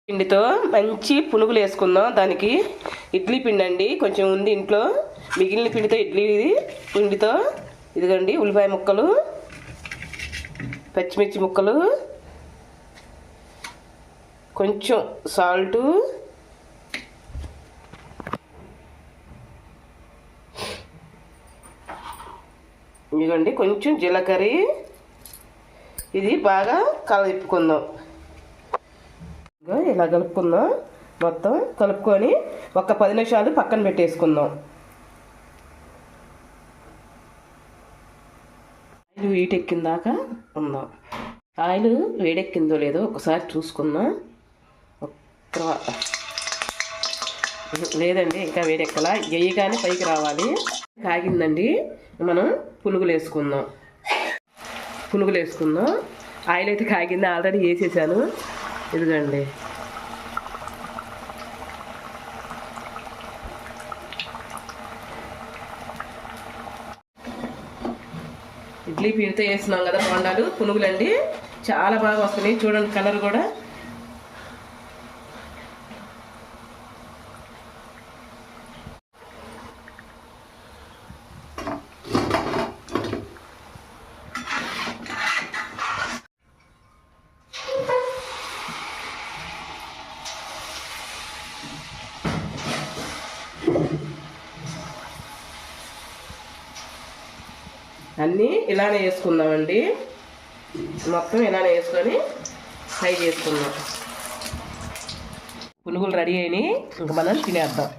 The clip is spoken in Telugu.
పిండితో మంచి పునుగులు వేసుకుందాం. దానికి ఇడ్లీ పిండి అండి కొంచెం ఉంది ఇంట్లో. మిగిలిన పిండితో ఇడ్లీ పిండితో ఇదిగోండి ఉల్లిపాయ ముక్కలు, పచ్చిమిర్చి ముక్కలు, కొంచెం సాల్టు, ఇదిగోండి కొంచెం జీలకర్ర. ఇది బాగా కలుపుకుందాం. ఇలా కలుపుకుందాం. మొత్తం కలుపుకొని ఒక 10 నిమిషాలు పక్కన పెట్టేసుకుందాం. ఆయిల్ వేడెక్కిందాక ఉందాం. ఆయిల్ వేడెక్కిందో లేదో ఒకసారి చూసుకుందాం. లేదండి ఇంకా వేడెక్కలా. వేయగానే పైకి రావాలి. కాగిందండి. మనం పునుగులు వేసుకుందాం. ఆయిల్ అయితే కాగింది. ఆల్రెడీ వేసేసాను. ఇదిగోండి ఇడ్లీ పిండితో వేస్తున్నాం కదా బొండాలు, పునుగులండి. చాలా బాగా వస్తున్నాయి. చూడండి కలర్ కూడా. అన్నీ ఇలానే వేసుకుందామండి. మొత్తం ఇలానే వేసుకొని ఫ్రై చేసుకుందాం. పునుగులు రెడీ అయినాయి. ఇంక మనం తినేద్దాం.